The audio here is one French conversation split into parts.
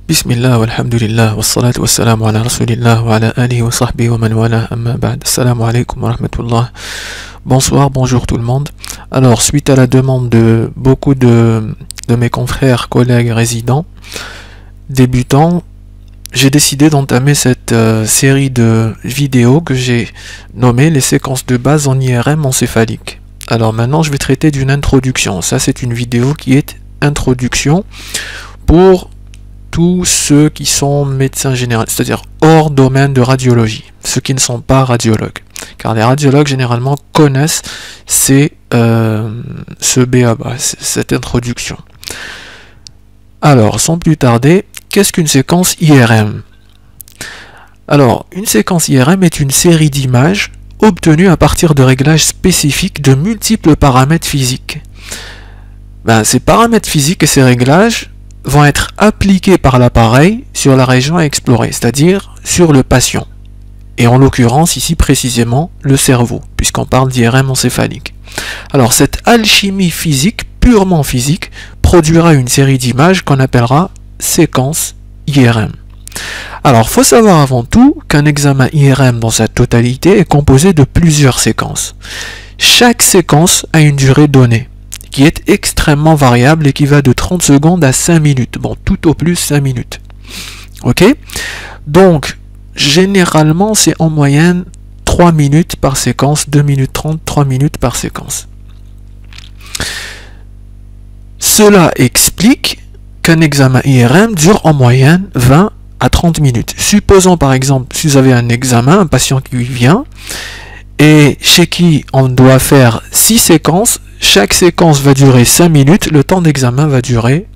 Bismillah, walhamdulillah, wassalatu wassalamu ala rasulillah wa ala alihi wa sahbihi wa man wala amma ba'd. Assalamu alaikum wa rahmatullah. Bonsoir, bonjour tout le monde. Alors, suite à la demande de beaucoup de mes confrères, collègues, résidents, débutants, j'ai décidé d'entamer cette série de vidéos que j'ai nommée les séquences de base en IRM encéphalique. Alors maintenant, je vais traiter d'une introduction. Ça, c'est une vidéo qui est introduction pour tous ceux qui sont médecins généraux, c'est-à-dire hors domaine de radiologie, ceux qui ne sont pas radiologues. Car les radiologues généralement connaissent ce BABA, cette introduction. Alors, sans plus tarder, qu'est-ce qu'une séquence IRM? Alors, une séquence IRM est une série d'images obtenues à partir de réglages spécifiques de multiples paramètres physiques. Ces paramètres physiques et ces réglages vont être appliqués par l'appareil sur la région à explorer, c'est-à-dire sur le patient. Et en l'occurrence, ici précisément, le cerveau, puisqu'on parle d'IRM encéphalique. Alors, cette alchimie physique, purement physique, produira une série d'images qu'on appellera séquence IRM. Alors, il faut savoir avant tout qu'un examen IRM dans sa totalité est composé de plusieurs séquences. Chaque séquence a une durée donnée, qui est extrêmement variable et qui va de 30 secondes à 5 minutes. Bon, tout au plus 5 minutes. Ok? Donc, généralement, c'est en moyenne 3 minutes par séquence, 2 minutes 30, 3 minutes par séquence. Cela explique qu'un examen IRM dure en moyenne 20 à 30 minutes. Supposons par exemple, si vous avez un examen, un patient qui vient, et chez qui on doit faire 6 séquences, chaque séquence va durer 5 minutes, le temps d'examen va durer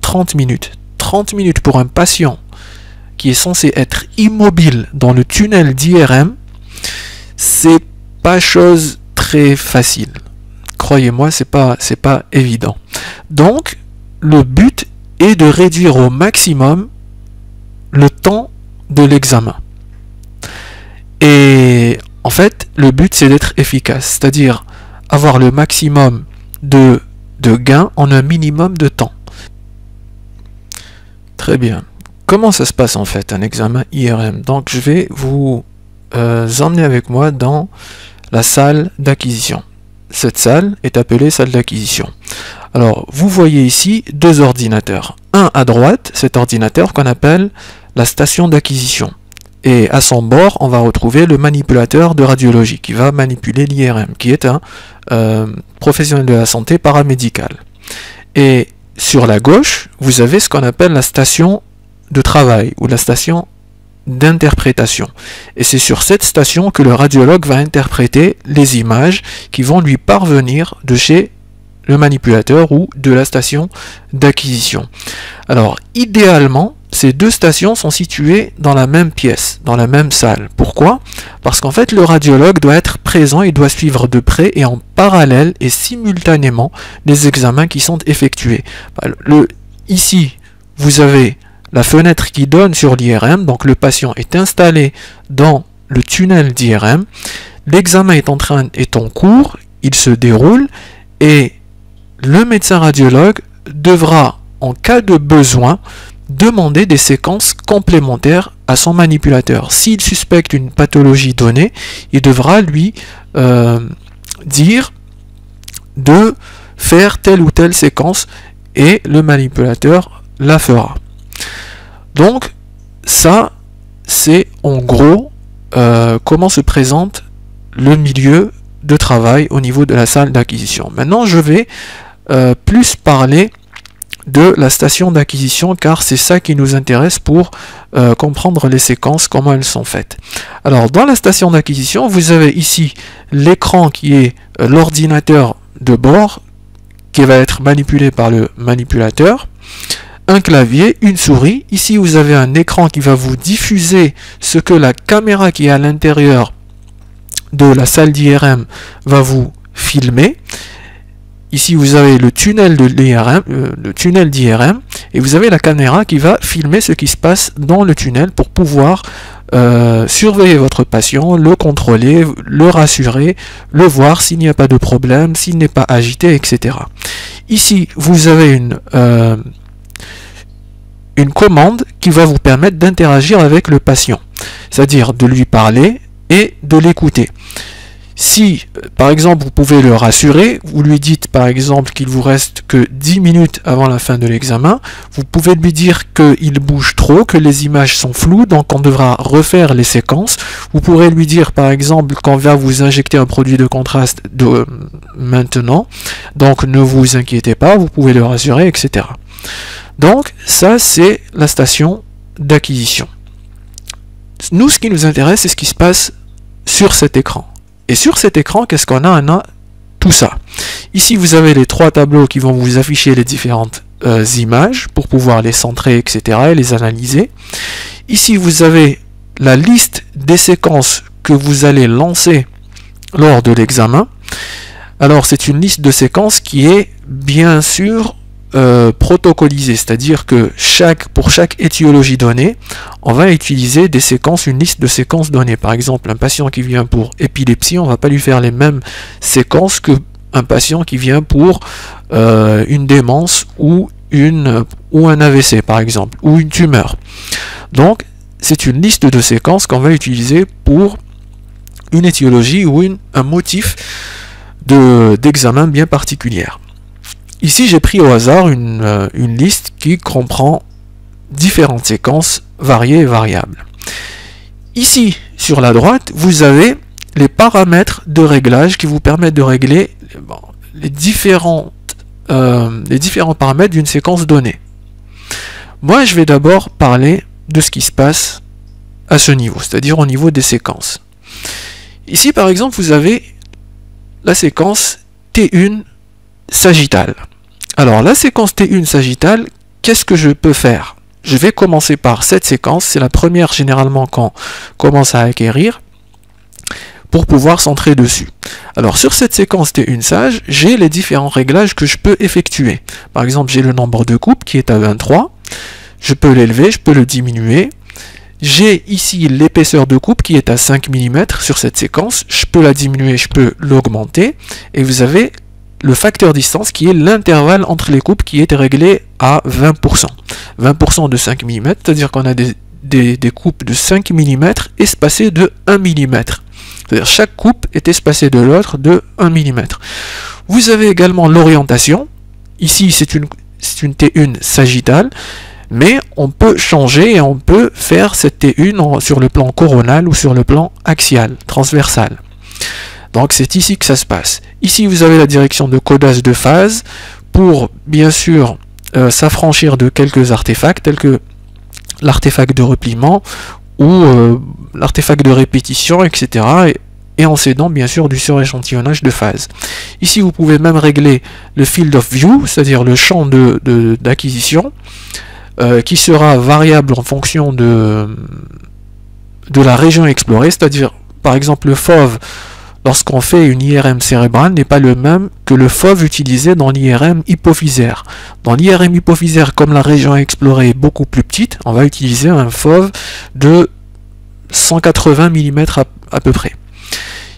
30 minutes. 30 minutes pour un patient qui est censé être immobile dans le tunnel d'IRM, c'est pas chose très facile. Croyez-moi, c'est pas évident. Donc, le but est de réduire au maximum le temps de l'examen. Et en fait, le but c'est d'être efficace, c'est-à-dire avoir le maximum de gains en un minimum de temps. Très bien. Comment ça se passe en fait un examen IRM? Donc je vais vous emmener avec moi dans la salle d'acquisition. Cette salle est appelée salle d'acquisition. Alors vous voyez ici deux ordinateurs. Un à droite, cet ordinateur qu'on appelle la station d'acquisition. Et à son bord, on va retrouver le manipulateur de radiologie qui va manipuler l'IRM, qui est un professionnel de la santé paramédical. Et sur la gauche, vous avez ce qu'on appelle la station de travail ou la station d'interprétation. Et c'est sur cette station que le radiologue va interpréter les images qui vont lui parvenir de chez le manipulateur ou de la station d'acquisition. Alors, idéalement, ces deux stations sont situées dans la même pièce, dans la même salle. Pourquoi? Parce qu'en fait, le radiologue doit être présent, il doit suivre de près et en parallèle et simultanément les examens qui sont effectués. Ici, vous avez la fenêtre qui donne sur l'IRM, donc le patient est installé dans le tunnel d'IRM, l'examen est en cours, il se déroule et le médecin radiologue devra, en cas de besoin, demander des séquences complémentaires à son manipulateur. S'il suspecte une pathologie donnée, il devra lui dire de faire telle ou telle séquence et le manipulateur la fera. Donc, ça, c'est en gros comment se présente le milieu de travail au niveau de la salle d'acquisition. Maintenant, je vais plus parler de la station d'acquisition car c'est ça qui nous intéresse pour comprendre les séquences, comment elles sont faites. Alors dans la station d'acquisition, vous avez ici l'écran qui est l'ordinateur de bord qui va être manipulé par le manipulateur, un clavier, une souris. Ici vous avez un écran qui va vous diffuser ce que la caméra qui est à l'intérieur de la salle d'IRM va vous filmer. Ici, vous avez le tunnel de l'IRM, le tunnel d'IRM, et vous avez la caméra qui va filmer ce qui se passe dans le tunnel pour pouvoir surveiller votre patient, le contrôler, le rassurer, le voir s'il n'y a pas de problème, s'il n'est pas agité, etc. Ici, vous avez une commande qui va vous permettre d'interagir avec le patient, c'est-à-dire de lui parler et de l'écouter. Si, par exemple, vous pouvez le rassurer, vous lui dites par exemple qu'il vous reste que 10 minutes avant la fin de l'examen, vous pouvez lui dire qu'il bouge trop, que les images sont floues, donc on devra refaire les séquences. Vous pourrez lui dire par exemple qu'on va vous injecter un produit de contraste maintenant, donc ne vous inquiétez pas, vous pouvez le rassurer, etc. Donc ça c'est la station d'acquisition. Nous, ce qui nous intéresse, c'est ce qui se passe sur cet écran. Et sur cet écran, qu'est-ce qu'on a? On a tout ça. Ici, vous avez les 3 tableaux qui vont vous afficher les différentes images pour pouvoir les centrer, etc. et les analyser. Ici, vous avez la liste des séquences que vous allez lancer lors de l'examen. Alors, c'est une liste de séquences qui est bien sûr protocolisée, c'est-à-dire que pour chaque étiologie donnée, on va utiliser des séquences, une liste de séquences données. Par exemple, un patient qui vient pour épilepsie, on ne va pas lui faire les mêmes séquences qu'un patient qui vient pour une démence ou un AVC, par exemple, ou une tumeur. Donc, c'est une liste de séquences qu'on va utiliser pour une étiologie ou un motif d'examen bien particulière. Ici, j'ai pris au hasard une liste qui comprend différentes séquences variées et variables. Ici, sur la droite, vous avez les paramètres de réglage qui vous permettent de régler les différents paramètres d'une séquence donnée. Moi, je vais d'abord parler de ce qui se passe à ce niveau, c'est-à-dire au niveau des séquences. Ici, par exemple, vous avez la séquence T1 sagittale. Alors, la séquence T1 sagittale, qu'est-ce que je peux faire? Je vais commencer par cette séquence, c'est la première généralement qu'on commence à acquérir, pour pouvoir centrer dessus. Alors, sur cette séquence T1 sage, j'ai les différents réglages que je peux effectuer. Par exemple, j'ai le nombre de coupes qui est à 23, je peux l'élever, je peux le diminuer. J'ai ici l'épaisseur de coupe qui est à 5 mm sur cette séquence, je peux la diminuer, je peux l'augmenter, et vous avez le facteur distance qui est l'intervalle entre les coupes qui est réglé à 20%. 20% de 5 mm, c'est-à-dire qu'on a des coupes de 5 mm espacées de 1 mm. C'est-à-dire chaque coupe est espacée de l'autre de 1 mm. Vous avez également l'orientation. Ici, c'est une T1 sagittale, mais on peut changer et on peut faire cette T1 sur le plan coronal ou sur le plan axial, transversal. Donc c'est ici que ça se passe. Ici vous avez la direction de codage de phase pour bien sûr s'affranchir de quelques artefacts tels que l'artefact de repliement ou l'artefact de répétition, etc. Et en s'aidant bien sûr du suréchantillonnage de phase. Ici vous pouvez même régler le field of view, c'est-à-dire le champ d'acquisition qui sera variable en fonction de la région explorée, c'est-à-dire par exemple le fauve lorsqu'on fait une IRM cérébrale n'est pas le même que le fauve utilisé dans l'IRM hypophysaire. Dans l'IRM hypophysaire, comme la région explorée est beaucoup plus petite, on va utiliser un fauve de 180 mm à peu près.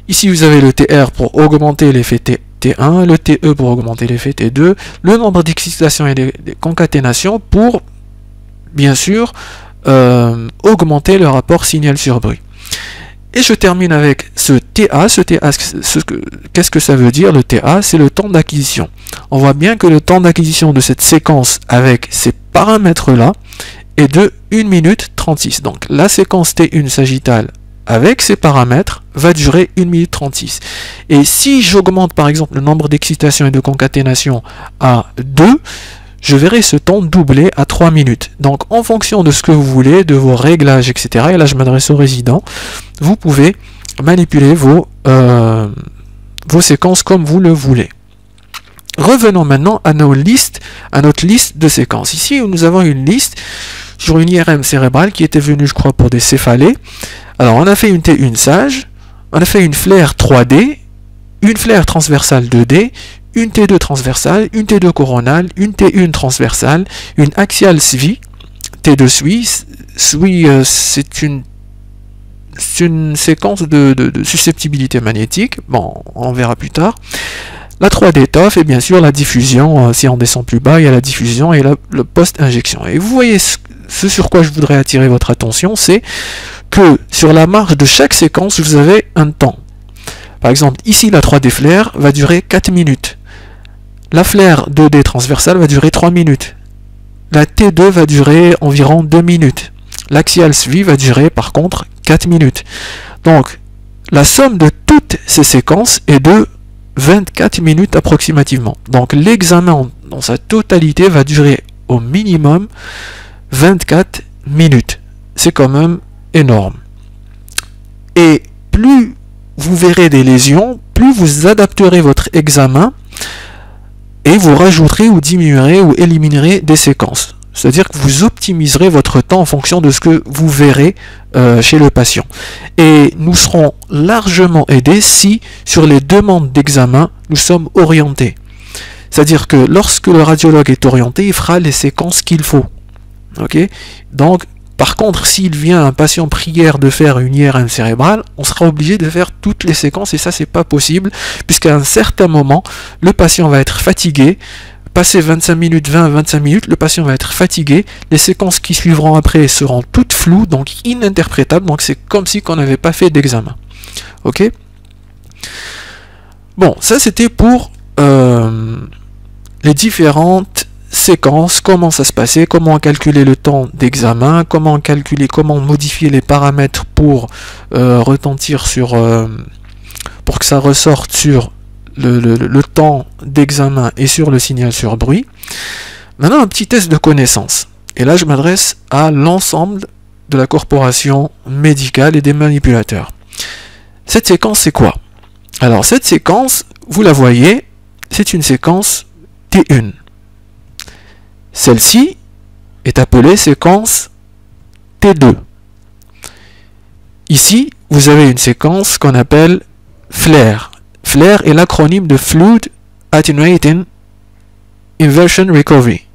Ici, vous avez le TR pour augmenter l'effet T1, le TE pour augmenter l'effet T2, le nombre d'excitations et des concaténations pour, bien sûr, augmenter le rapport signal sur bruit. Et je termine avec ce TA. Qu'est-ce que ça veut dire le TA? C'est le temps d'acquisition. On voit bien que le temps d'acquisition de cette séquence avec ces paramètres-là est de 1 minute 36. Donc la séquence T1 sagittale avec ces paramètres va durer 1 minute 36. Et si j'augmente par exemple le nombre d'excitations et de concaténations à 2, je verrai ce temps doubler à 3 minutes. Donc en fonction de ce que vous voulez, de vos réglages, etc., et là je m'adresse aux résidents, vous pouvez manipuler vos séquences comme vous le voulez. Revenons maintenant à notre liste de séquences. Ici, nous avons une liste sur une IRM cérébrale qui était venue, je crois, pour des céphalées. Alors, on a fait une T1 sage, on a fait une flaire 3D, une flaire transversale 2D, une T2 transversale, une T2 coronale, une T1 transversale, une axiale SWI, T2 SWI. SWI, c'est une séquence de susceptibilité magnétique. Bon, on verra plus tard. La 3D TOF et bien sûr la diffusion. Si on descend plus bas, il y a la diffusion et le post-injection. Et vous voyez ce sur quoi je voudrais attirer votre attention, c'est que sur la marge de chaque séquence, vous avez un temps. Par exemple, ici, la 3D flair va durer 4 minutes. La flair 2D transversale va durer 3 minutes. La T2 va durer environ 2 minutes. L'axial svi va durer, par contre, 4 minutes. Donc, la somme de toutes ces séquences est de 24 minutes approximativement. Donc, l'examen dans sa totalité va durer au minimum 24 minutes. C'est quand même énorme. Et plus vous verrez des lésions, plus vous adapterez votre examen et vous rajouterez ou diminuerez ou éliminerez des séquences. C'est-à-dire que vous optimiserez votre temps en fonction de ce que vous verrez chez le patient. Et nous serons largement aidés si, sur les demandes d'examen, nous sommes orientés. C'est-à-dire que lorsque le radiologue est orienté, il fera les séquences qu'il faut. Okay. Donc, par contre, s'il vient un patient prière de faire une IRM cérébrale, on sera obligé de faire toutes les séquences et ça, c'est pas possible, puisqu'à un certain moment, le patient va être fatigué. Passer 25 minutes, 20-25 minutes, le patient va être fatigué, les séquences qui suivront après seront toutes floues, donc ininterprétables, donc c'est comme si on n'avait pas fait d'examen. Ok. Bon, ça c'était pour les différentes séquences, comment ça se passait, comment calculer le temps d'examen, comment modifier les paramètres pour retentir sur, pour que ça ressorte sur le temps d'examen et sur le signal sur bruit. Maintenant, un petit test de connaissance. Et là, je m'adresse à l'ensemble de la corporation médicale et des manipulateurs. Cette séquence, c'est quoi? Alors, cette séquence, vous la voyez, c'est une séquence T1. Celle-ci est appelée séquence T2. Ici, vous avez une séquence qu'on appelle FLAIR. FLAIR est l'acronyme de Fluid Attenuating Inversion Recovery.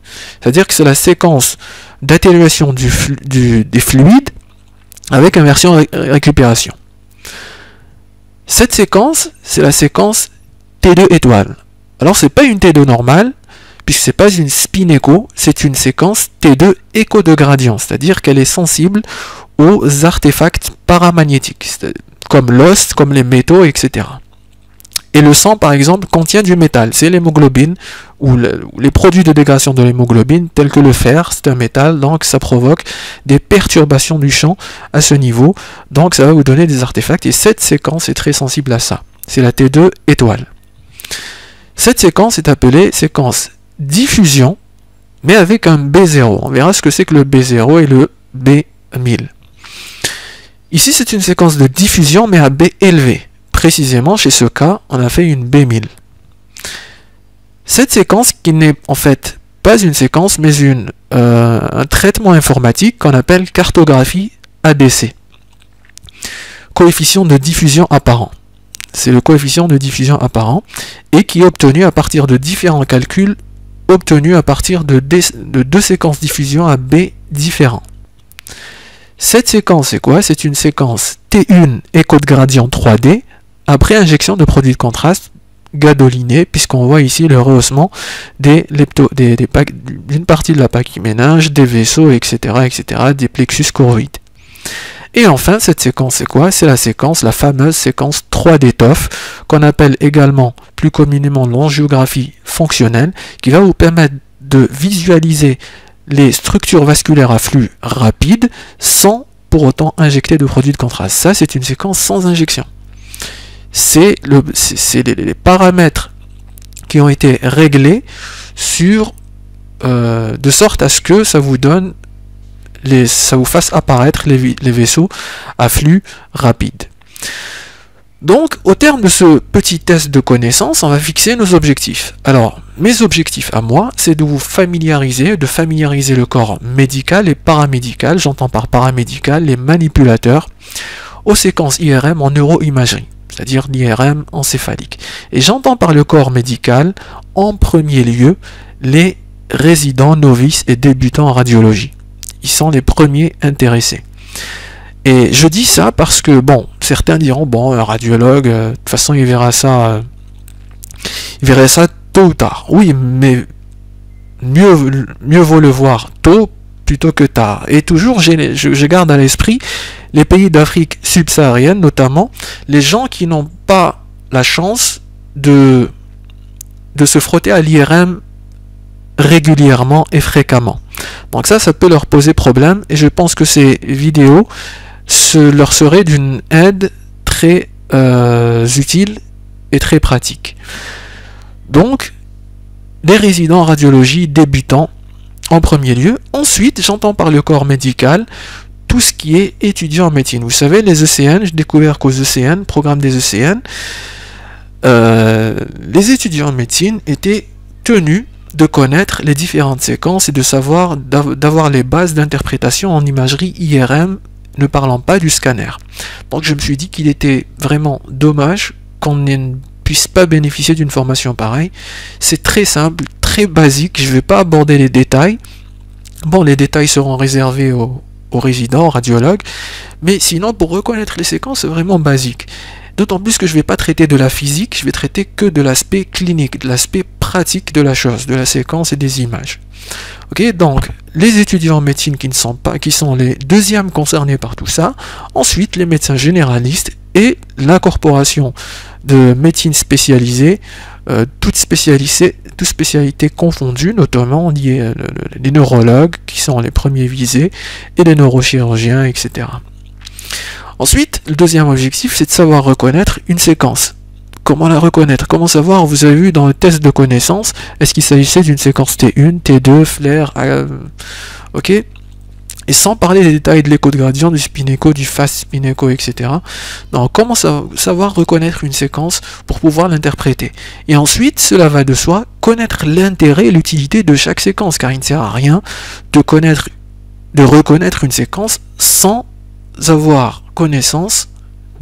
C'est-à-dire que c'est la séquence d'atténuation des fluides avec inversion récupération. Cette séquence, c'est la séquence T2 étoile. Alors, c'est pas une T2 normale, puisque c'est pas une spin echo, c'est une séquence T2 écho de gradient, c'est-à-dire qu'elle est sensible aux artefacts paramagnétiques, comme l'os, comme les métaux, etc. Et le sang, par exemple, contient du métal, c'est l'hémoglobine, ou les produits de dégradation de l'hémoglobine, tels que le fer, c'est un métal, donc ça provoque des perturbations du champ à ce niveau, donc ça va vous donner des artefacts, et cette séquence est très sensible à ça. C'est la T2 étoile. Cette séquence est appelée séquence diffusion, mais avec un B0. On verra ce que c'est que le B0 et le B1000. Ici, c'est une séquence de diffusion, mais à B élevé. Précisément, chez ce cas, on a fait une B1000. Cette séquence, qui n'est en fait pas une séquence, mais un traitement informatique qu'on appelle cartographie ADC. Coefficient de diffusion apparent. C'est le coefficient de diffusion apparent, et qui est obtenu à partir de différents calculs obtenus à partir de deux séquences diffusion à B différents. Cette séquence, c'est quoi? C'est une séquence T1 écho de gradient 3D après injection de produits de contraste gadolinés, puisqu'on voit ici le rehaussement d'une partie de la pachyméninge, des vaisseaux, etc., des plexus choroïdes. Et enfin, cette séquence, c'est quoi? C'est la fameuse séquence 3D TOF, qu'on appelle également plus communément l'angiographie fonctionnelle, qui va vous permettre de visualiser les structures vasculaires à flux rapide sans pour autant injecter de produits de contraste. Ça, c'est une séquence sans injection. C'est les paramètres qui ont été réglés de sorte à ce que ça vous donne ça vous fasse apparaître les vaisseaux à flux rapide. Donc, au terme de ce petit test de connaissance, on va fixer nos objectifs. Alors, mes objectifs à moi, c'est de vous familiariser, le corps médical et paramédical, j'entends par paramédical les manipulateurs, aux séquences IRM en neuroimagerie, c'est-à-dire l'IRM encéphalique. Et j'entends par le corps médical, en premier lieu, les résidents, novices et débutants en radiologie. Ils sont les premiers intéressés. Et je dis ça parce que, bon, certains diront, bon, un radiologue, de toute façon, il verra ça tôt ou tard. Oui, mais mieux vaut le voir tôt plutôt que tard. Et toujours, je garde à l'esprit les pays d'Afrique subsaharienne, notamment les gens qui n'ont pas la chance de se frotter à l'IRM régulièrement et fréquemment. Donc ça peut leur poser problème, et je pense que ces vidéos leur seraient d'une aide très utile et très pratique. Donc, les résidents en radiologie débutants en premier lieu. Ensuite, j'entends par le corps médical tout ce qui est étudiant en médecine. Vous savez, les ECN, j'ai découvert qu'aux ECN, programme des ECN, les étudiants en médecine étaient tenus de connaître les différentes séquences et de savoir, d'avoir les bases d'interprétation en imagerie IRM ne parlant pas du scanner. Donc je me suis dit qu'il était vraiment dommage qu'on ne puisse pas bénéficier d'une formation pareille. C'est très simple, très basique, je ne vais pas aborder les détails. Bon, les détails seront réservés aux résidents, aux radiologues, mais sinon pour reconnaître les séquences, c'est vraiment basique. D'autant plus que je ne vais pas traiter de la physique, je vais traiter que de l'aspect clinique, de l'aspect pratique de la chose, de la séquence et des images. Ok, donc les étudiants en médecine qui sont les deuxièmes concernés par tout ça. Ensuite, les médecins généralistes et l'incorporation de médecine spécialisée, toutes spécialités confondues, notamment les neurologues qui sont les premiers visés et les neurochirurgiens, etc. Ensuite, le deuxième objectif, c'est de savoir reconnaître une séquence. Comment la reconnaître? Comment savoir? Vous avez vu dans le test de connaissance, est-ce qu'il s'agissait d'une séquence T1, T2, flair, ok? Et sans parler des détails de l'écho de gradient, du spin echo, du fast spin echo, etc. Donc, comment savoir reconnaître une séquence pour pouvoir l'interpréter? Et ensuite, cela va de soi, connaître l'intérêt et l'utilité de chaque séquence, car il ne sert à rien de reconnaître une séquence sans avoir connaissance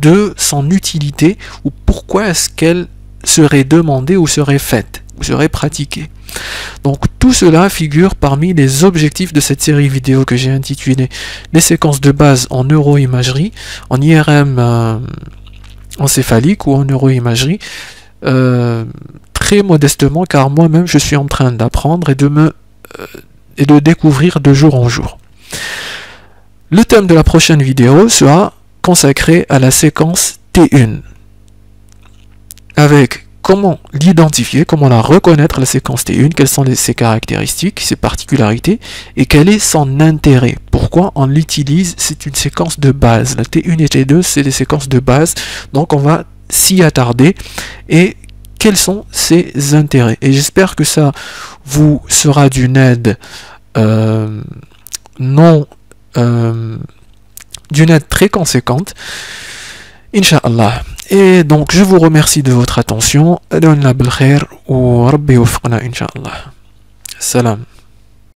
de son utilité ou pourquoi est-ce qu'elle serait demandée ou serait faite ou serait pratiquée. Donc tout cela figure parmi les objectifs de cette série vidéo que j'ai intitulée les séquences de base en neuroimagerie, en IRM encéphalique ou en neuroimagerie, très modestement, car moi-même je suis en train d'apprendre et de découvrir de jour en jour. Le thème de la prochaine vidéo sera consacré à la séquence T1, avec comment l'identifier, comment la reconnaître, la séquence T1, quelles sont ses caractéristiques, ses particularités, et quel est son intérêt, pourquoi on l'utilise. C'est une séquence de base, la T1 et T2 c'est des séquences de base, donc on va s'y attarder, et quels sont ses intérêts, et j'espère que ça vous sera d'une aide d'une aide très conséquente, Inch'Allah. Et donc je vous remercie de votre attention. Adonna bil khair wa rabbi wafqna Inch'Allah. Salam.